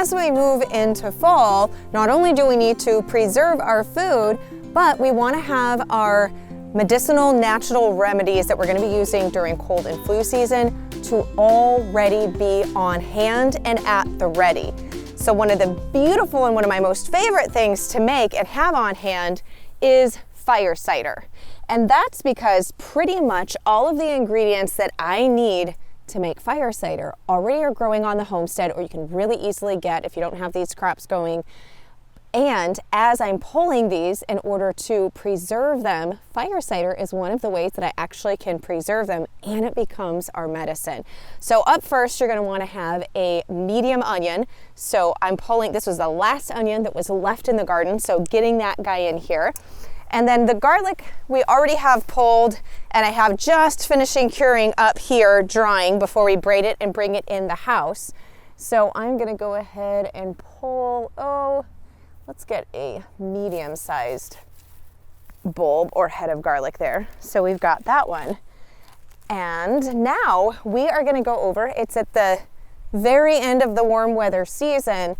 as we move into fall, not only do we need to preserve our food, but we want to have our medicinal natural remedies that we're going to be using during cold and flu season to already be on hand and at the ready. So one of the beautiful and one of my most favorite things to make and have on hand is fire cider. And that's because pretty much all of the ingredients that I need to make fire cider already are growing on the homestead, or you can really easily get if you don't have these crops going. And as I'm pulling these in order to preserve them, fire cider is one of the ways that I actually can preserve them, and it becomes our medicine. So up first, you're going to want to have a medium onion. So I'm pulling, this was the last onion that was left in the garden, so getting that guy in here. And then the garlic we already have pulled, and I have just finishing curing up here, drying before we braid it and bring it in the house. So I'm going to go ahead and pull, let's get a medium-sized bulb or head of garlic there. So we've got that one. And now we are going to go over, it's at the very end of the warm weather season,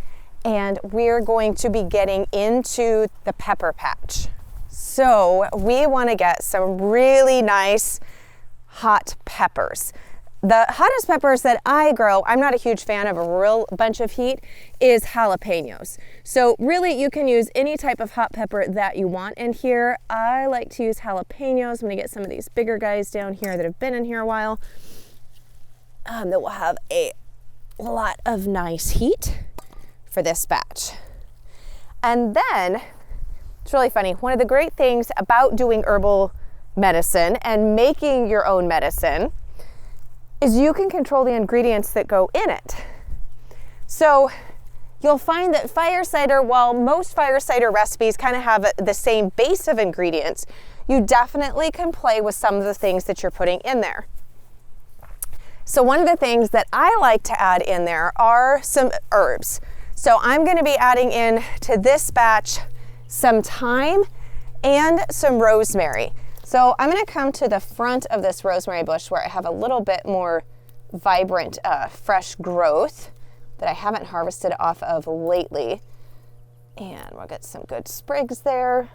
and we're going to be getting into the pepper patch. So we want to get some really nice hot peppers. The hottest peppers that I grow, I'm not a huge fan of a real bunch of heat, is jalapenos. So really you can use any type of hot pepper that you want in here. I like to use jalapenos. I'm going to get some of these bigger guys down here that have been in here a while. That will have a lot of nice heat for this batch. And then, it's really funny, one of the great things about doing herbal medicine and making your own medicine is you can control the ingredients that go in it. So you'll find that fire cider, while most fire cider recipes kind of have the same base of ingredients, you definitely can play with some of the things that you're putting in there. So one of the things that I like to add in there are some herbs. So I'm going to be adding in to this batch some thyme and some rosemary. So I'm going to come to the front of this rosemary bush where I have a little bit more vibrant, fresh growth that I haven't harvested off of lately. And we'll get some good sprigs there.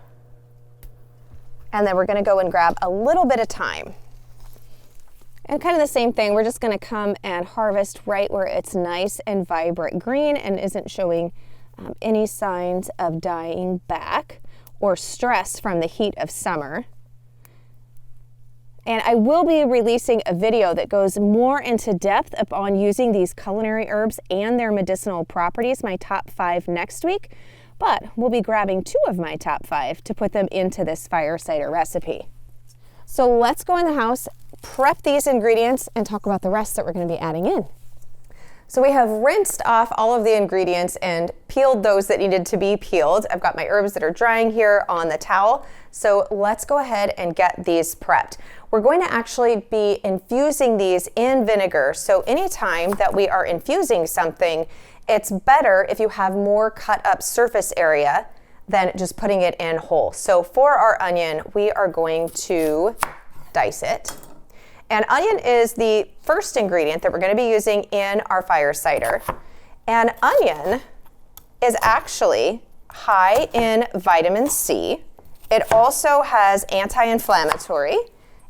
And then we're going to go and grab a little bit of thyme. And kind of the same thing, we're just going to come and harvest right where it's nice and vibrant green and isn't showing any signs of dying back or stress from the heat of summer. And I will be releasing a video that goes more into depth upon using these culinary herbs and their medicinal properties, my top 5 next week. But we'll be grabbing 2 of my top 5 to put them into this fire cider recipe. So let's go in the house, prep these ingredients, and talk about the rest that we're going to be adding in. So we have rinsed off all of the ingredients and peeled those that needed to be peeled. I've got my herbs that are drying here on the towel. So let's go ahead and get these prepped. We're going to actually be infusing these in vinegar. So anytime that we are infusing something, it's better if you have more cut up surface area than just putting it in whole. So for our onion, we are going to dice it. And onion is the first ingredient that we're going to be using in our fire cider. And onion is actually high in vitamin C. It also has anti-inflammatory,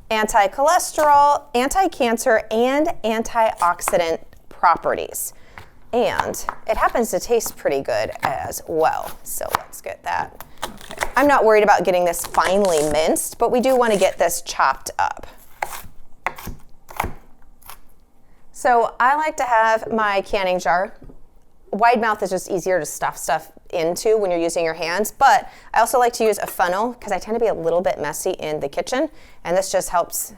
anti-cholesterol, anti-cancer, and antioxidant properties. And it happens to taste pretty good as well. So let's get that. Okay. I'm not worried about getting this finely minced, but we do want to get this chopped up. So I like to have my canning jar. Wide mouth is just easier to stuff stuff into when you're using your hands, but I also like to use a funnel because I tend to be a little bit messy in the kitchen, and this just helps,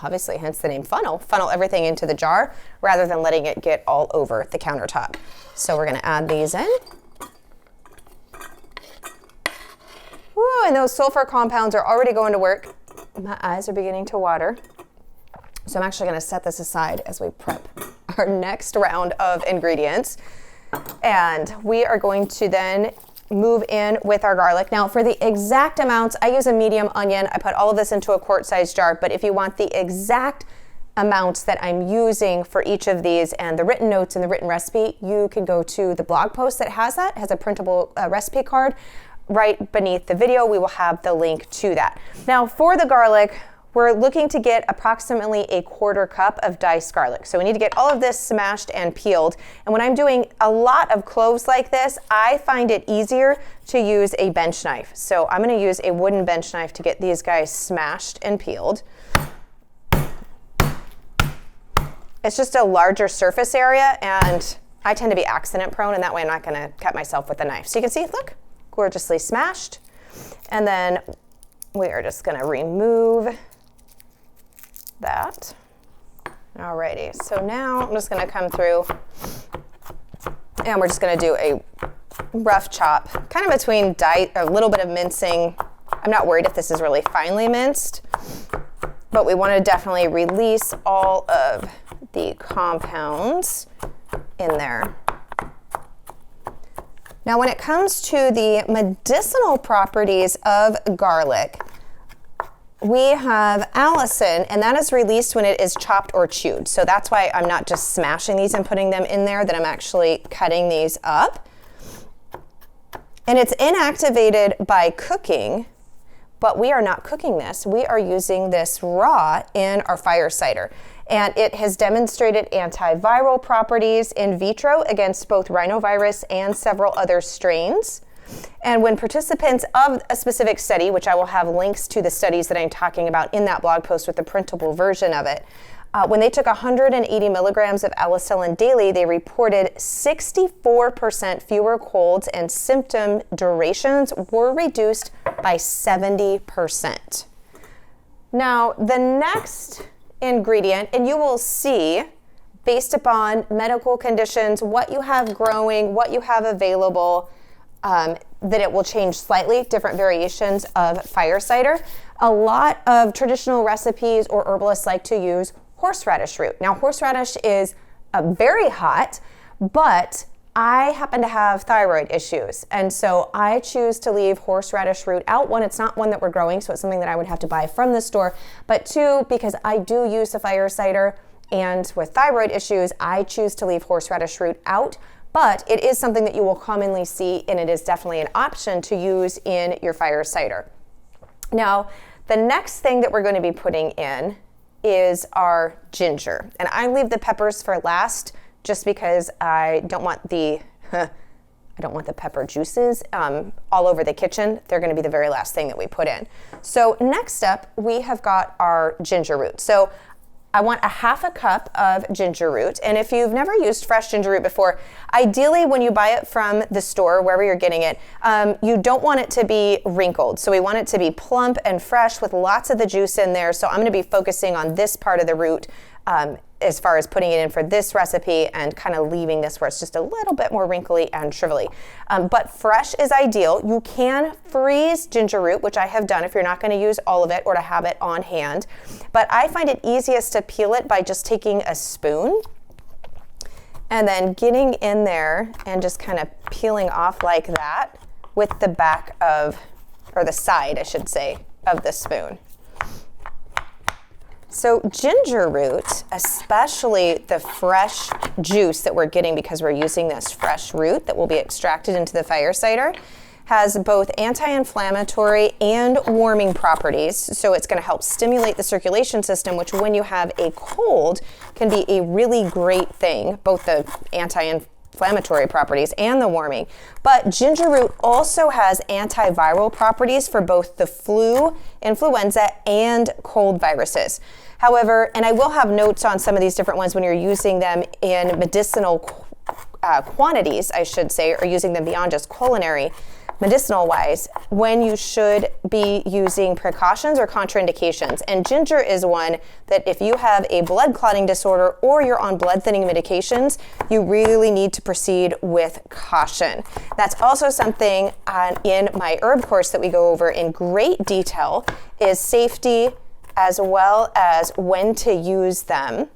obviously hence the name funnel everything into the jar rather than letting it get all over the countertop. So we're going to add these in. Ooh, and those sulfur compounds are already going to work. My eyes are beginning to water. So I'm actually going to set this aside as we prep our next round of ingredients. And we are going to then move in with our garlic. Now for the exact amounts, I use a medium onion. I put all of this into a quart-sized jar, but if you want the exact amounts that I'm using for each of these and the written notes and the written recipe, you can go to the blog post that has a printable recipe card. Right beneath the video, we will have the link to that. Now for the garlic, we're looking to get approximately 1/4 cup of diced garlic. So we need to get all of this smashed and peeled. And when I'm doing a lot of cloves like this, I find it easier to use a bench knife. So I'm gonna use a wooden bench knife to get these guys smashed and peeled. It's just a larger surface area, and I tend to be accident prone, and that way I'm not gonna cut myself with the knife. So you can see, look, gorgeously smashed. And then we are just gonna remove that. Alrighty, so now I'm just gonna come through and we're just gonna do a rough chop, kind of between a little bit of mincing. I'm not worried if this is really finely minced, but we wanna definitely release all of the compounds in there. Now, when it comes to the medicinal properties of garlic, we have allicin, and that is released when it is chopped or chewed. So that's why I'm not just smashing these and putting them in there, that I'm actually cutting these up. And it's inactivated by cooking, but we are not cooking this. We are using this raw in our fire cider. And it has demonstrated antiviral properties in vitro against both rhinovirus and several other strains. And when participants of a specific study, which I will have links to the studies that I'm talking about in that blog post with the printable version of it, when they took 180 milligrams of allicin daily, they reported 64% fewer colds, and symptom durations were reduced by 70%. Now, the next ingredient, and you will see based upon medical conditions, what you have growing, what you have available, that it will change slightly, different variations of fire cider. A lot of traditional recipes or herbalists like to use horseradish root. Now, horseradish is very hot, but I happen to have thyroid issues, and so I choose to leave horseradish root out. One, it's not one that we're growing, so it's something that I would have to buy from the store, but two, because I do use the fire cider, and with thyroid issues, I choose to leave horseradish root out, but it is something that you will commonly see, and it is definitely an option to use in your fire cider. Now, the next thing that we're going to be putting in is our ginger, and I leave the peppers for last, just because I don't want the pepper juices all over the kitchen. They're gonna be the very last thing that we put in. So next up, we have got our ginger root. So I want 1/2 cup of ginger root. And if you've never used fresh ginger root before, ideally when you buy it from the store, wherever you're getting it, you don't want it to be wrinkled. So we want it to be plump and fresh with lots of the juice in there. So I'm gonna be focusing on this part of the root as far as putting it in for this recipe, and kind of leaving this where it's just a little bit more wrinkly and shrivelly. But fresh is ideal. You can freeze ginger root, which I have done if you're not going to use all of it or to have it on hand. But I find it easiest to peel it by just taking a spoon and then getting in there and just kind of peeling off like that with the back of, or the side, I should say, of the spoon. So ginger root, especially the fresh juice that we're getting because we're using this fresh root that will be extracted into the fire cider, has both anti-inflammatory and warming properties. So it's going to help stimulate the circulation system, which when you have a cold can be a really great thing, both the anti-inflammatory properties and the warming. But ginger root also has antiviral properties for both the flu, influenza, and cold viruses. However, and I will have notes on some of these different ones when you're using them in medicinal quantities, I should say, or using them beyond just culinary, medicinal wise, when you should be using precautions or contraindications. And ginger is one that if you have a blood clotting disorder or you're on blood thinning medications, you really need to proceed with caution. That's also something in my herb course that we go over in great detail, is safety as well as when to use them.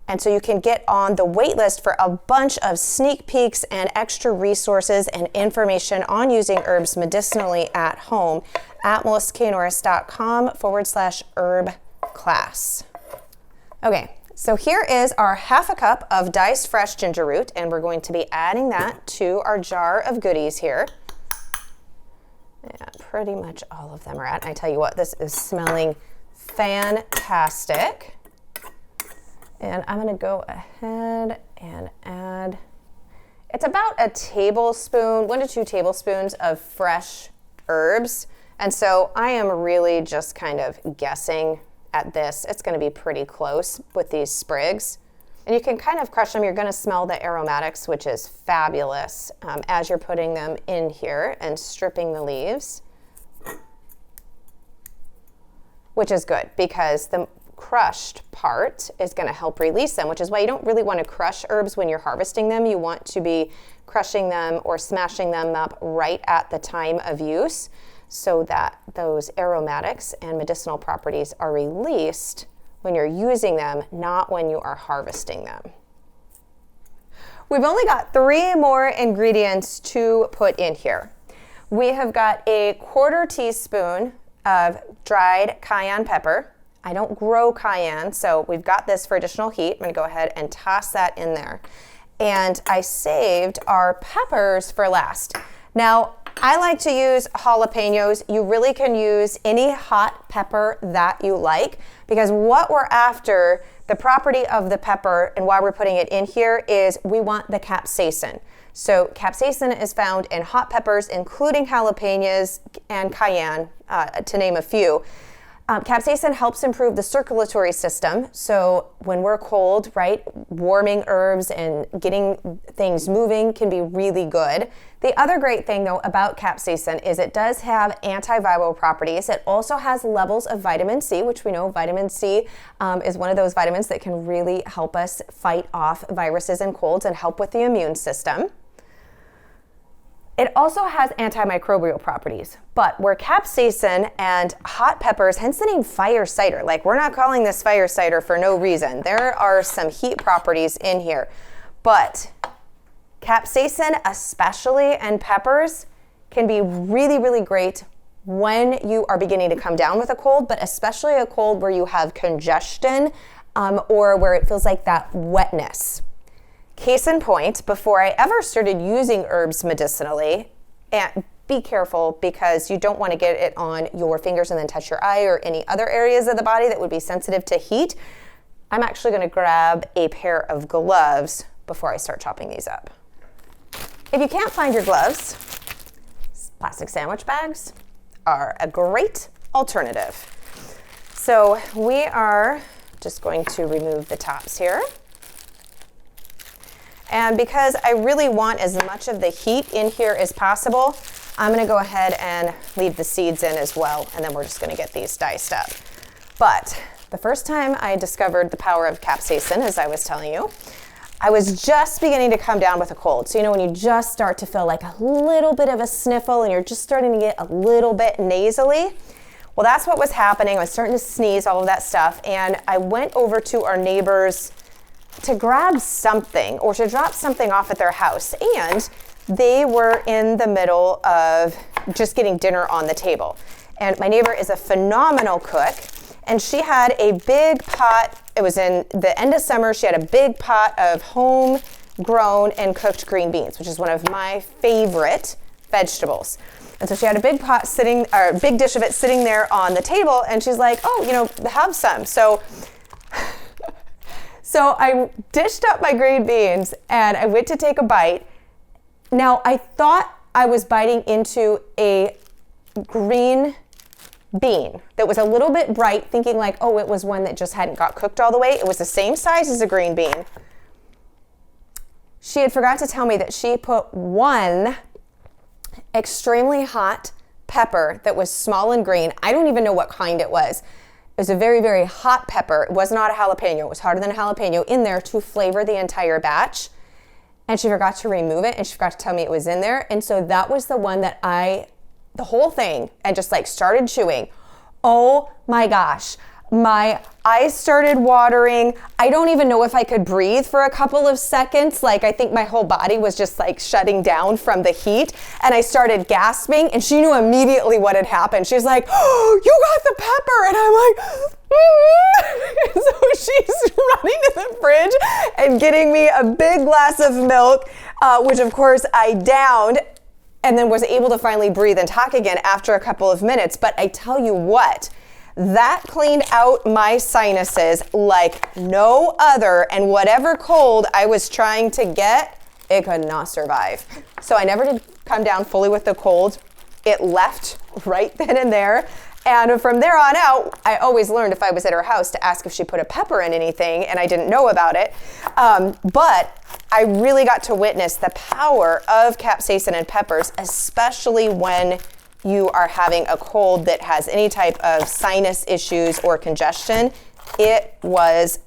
And so you can get on the wait list for a bunch of sneak peeks and extra resources and information on using herbs medicinally at home at melissaknorris.com/herb class. Okay, so here is our 1/2 cup of diced fresh ginger root, and we're going to be adding that to our jar of goodies here. Yeah, pretty much all of them are at. I tell you what, this is smelling fantastic. And I'm gonna go ahead and add, it's about a tablespoon, 1 to 2 tablespoons of fresh herbs. And so I am really just kind of guessing at this. It's gonna be pretty close with these sprigs. And you can kind of crush them. You're gonna smell the aromatics, which is fabulous, as you're putting them in here and stripping the leaves, which is good because the crushed part is gonna help release them, which is why you don't really wanna crush herbs when you're harvesting them. You want to be crushing them or smashing them up right at the time of use so that those aromatics and medicinal properties are released when you're using them, not when you are harvesting them. We've only got 3 more ingredients to put in here. We have got a 1/4 teaspoon of dried cayenne pepper. I don't grow cayenne, so we've got this for additional heat. I'm gonna go ahead and toss that in there. And I saved our peppers for last. Now, I like to use jalapenos. You really can use any hot pepper that you like, because what we're after, the property of the pepper and why we're putting it in here is we want the capsaicin. So capsaicin is found in hot peppers, including jalapenos and cayenne, to name a few. Capsaicin helps improve the circulatory system. So when we're cold, right, warming herbs and getting things moving can be really good. The other great thing though about capsaicin is it does have antiviral properties. It also has levels of vitamin C, which we know vitamin C is one of those vitamins that can really help us fight off viruses and colds and help with the immune system. It also has antimicrobial properties, but where capsaicin and hot peppers, hence the name fire cider, like we're not calling this fire cider for no reason. There are some heat properties in here, but capsaicin especially and peppers can be really, really great when you are beginning to come down with a cold, but especially a cold where you have congestion or where it feels like that wetness. Case in point, before I ever started using herbs medicinally, and be careful because you don't want to get it on your fingers and then touch your eye or any other areas of the body that would be sensitive to heat. I'm actually going to grab a pair of gloves before I start chopping these up. If you can't find your gloves, plastic sandwich bags are a great alternative. So we are just going to remove the tops here. And because I really want as much of the heat in here as possible, I'm gonna go ahead and leave the seeds in as well, and then we're just gonna get these diced up. But the first time I discovered the power of capsaicin, as I was telling you, I was just beginning to come down with a cold. So you know when you just start to feel like a little bit of a sniffle and you're just starting to get a little bit nasally? Well, that's what was happening. I was starting to sneeze, all of that stuff, and I went over to our neighbor's to grab something or to drop something off at their house, and they were in the middle of just getting dinner on the table. And my neighbor is a phenomenal cook, and she had a big pot. It was in the end of summer. She had a big pot of homegrown and cooked green beans, which is one of my favorite vegetables. And so she had a big pot sitting, or a big dish of it sitting there on the table, and she's like, oh, you know, have some. So I dished up my green beans and I went to take a bite. Now I thought I was biting into a green bean that was a little bit bright, thinking like, oh, it was one that just hadn't got cooked all the way. It was the same size as a green bean. She had forgot to tell me that she put one extremely hot pepper that was small and green. I don't even know what kind it was. It was a very, very hot pepper. It was not a jalapeno. It was harder than a jalapeno in there to flavor the entire batch. And she forgot to remove it, and she forgot to tell me it was in there. And so that was the one that the whole thing, and just like started chewing. Oh my gosh. My eyes started watering. I don't even know if I could breathe for a couple of seconds. Like, I think my whole body was just like shutting down from the heat. And I started gasping, and she knew immediately what had happened. She's like, "Oh, you got the pepper." And I'm like, So she's running to the fridge and getting me a big glass of milk, which of course I downed, and then was able to finally breathe and talk again after a couple of minutes. But I tell you what, that cleaned out my sinuses like no other, and whatever cold I was trying to get, it could not survive. So I never did come down fully with the cold. It left right then and there. And from there on out, I always learned if I was at her house to ask if she put a pepper in anything, and I didn't know about it. But I really got to witness the power of capsaicin and peppers, especially when you are having a cold that has any type of sinus issues or congestion. It was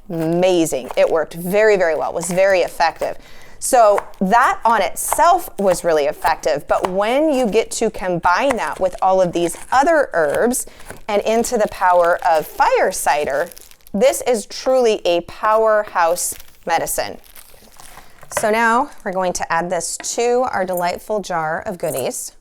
amazing. It worked very, very well. It was very effective. So that on itself was really effective. But when you get to combine that with all of these other herbs and into the power of fire cider, this is truly a powerhouse medicine. So now we're going to add this to our delightful jar of goodies.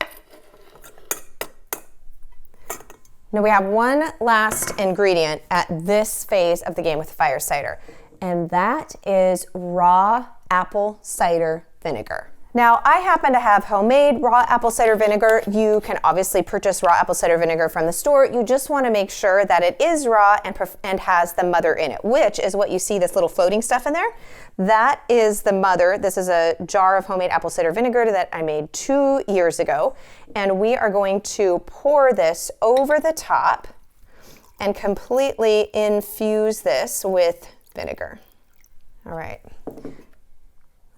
Now we have one last ingredient at this phase of the game with fire cider, and that is raw apple cider vinegar. Now, I happen to have homemade raw apple cider vinegar. You can obviously purchase raw apple cider vinegar from the store. You just want to make sure that it is raw and has the mother in it, which is what you see, this little floating stuff in there. That is the mother. This is a jar of homemade apple cider vinegar that I made 2 years ago. And we are going to pour this over the top and completely infuse this with vinegar. All right.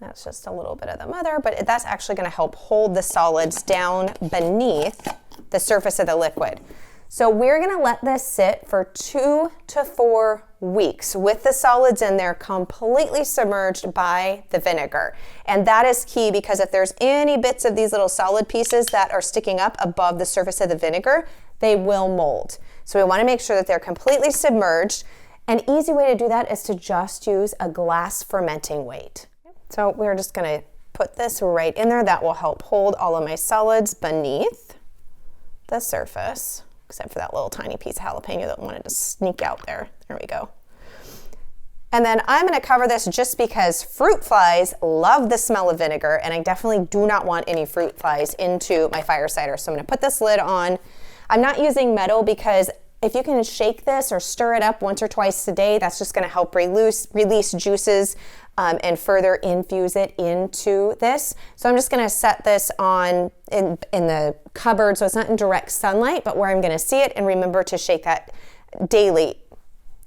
That's just a little bit of the mother, but that's actually going to help hold the solids down beneath the surface of the liquid. So we're going to let this sit for 2 to 4 weeks with the solids in there completely submerged by the vinegar. And that is key, because if there's any bits of these little solid pieces that are sticking up above the surface of the vinegar, they will mold. So we want to make sure that they're completely submerged. An easy way to do that is to just use a glass fermenting weight. So we're just going to put this right in there. That will help hold all of my solids beneath the surface, except for that little tiny piece of jalapeno that wanted to sneak out there. There we go. And then I'm going to cover this just because fruit flies love the smell of vinegar, and I definitely do not want any fruit flies into my fire cider. So I'm going to put this lid on. I'm not using metal because if you can shake this or stir it up once or twice a day, that's just going to help release juices and further infuse it into this. So I'm just going to set this on in the cupboard so it's not in direct sunlight, but where I'm going to see it, and remember to shake that daily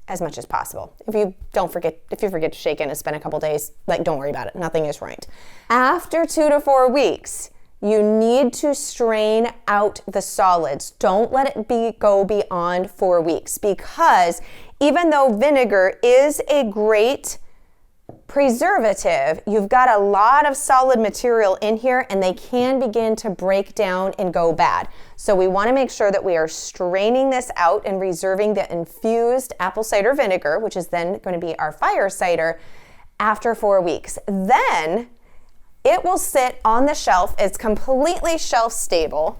as much as possible. If you forget to shake it and it's been a couple days, don't worry about it. Nothing is right. After 2 to 4 weeks, you need to strain out the solids. Don't let it go beyond 4 weeks, because even though vinegar is a great preservative, you've got a lot of solid material in here, and they can begin to break down and go bad. So we want to make sure that we are straining this out and reserving the infused apple cider vinegar, which is then going to be our fire cider, after 4 weeks. Then it will sit on the shelf. It's completely shelf stable.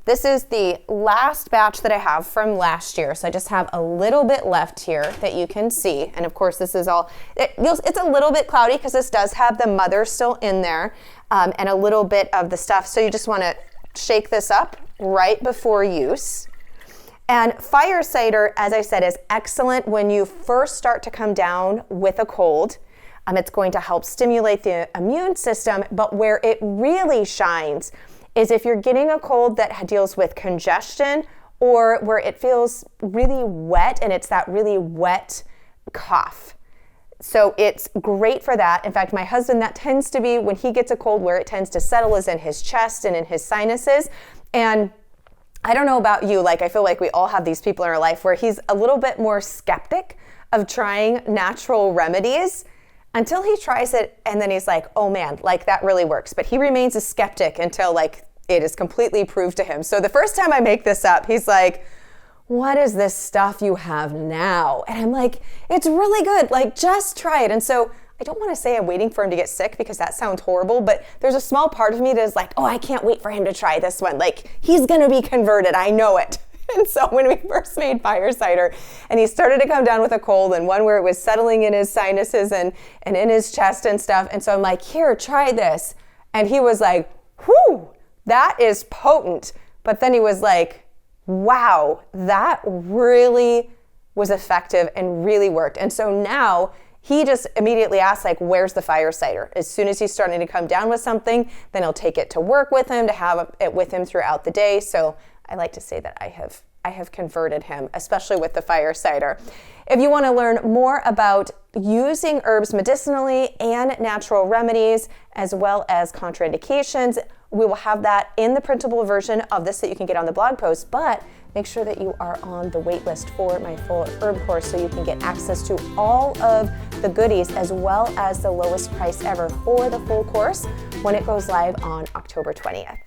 This is the last batch that I have from last year. So I just have a little bit left here that you can see. And of course, this is all, it's a little bit cloudy because this does have the mother still in there, and a little bit of the stuff. So you just want to shake this up right before use. And fire cider, as I said, is excellent when you first start to come down with a cold. It's going to help stimulate the immune system, but where it really shines is if you're getting a cold that deals with congestion, or where it feels really wet and it's that really wet cough. So it's great for that. In fact, my husband, that tends to be when he gets a cold, where it tends to settle is in his chest and in his sinuses. And I don't know about you, I feel like we all have these people in our life where he's a little bit more skeptic of trying natural remedies until he tries it, and then he's like, oh man, that really works. But he remains a skeptic until it is completely proved to him. So the first time I make this up, he's like, what is this stuff you have now? And I'm like, it's really good. Like, just try it. And so I don't want to say I'm waiting for him to get sick because that sounds horrible, but there's a small part of me that is like, oh, I can't wait for him to try this one. Like, he's going to be converted. I know it. And so when we first made Fire Cider and he started to come down with a cold and one where it was settling in his sinuses and in his chest and stuff. And so I'm like, here, try this. And he was like, whew, that is potent. But then he was like, wow, that really was effective and really worked. And so now he just immediately asks, like, where's the Fire Cider? As soon as he's starting to come down with something, then he'll take it to work with him, to have it with him throughout the day. So I like to say that I have converted him, especially with the Fire Cider. If you want to learn more about using herbs medicinally and natural remedies, as well as contraindications, we will have that in the printable version of this that you can get on the blog post, but make sure that you are on the wait list for my full herb course so you can get access to all of the goodies as well as the lowest price ever for the full course when it goes live on October 20th.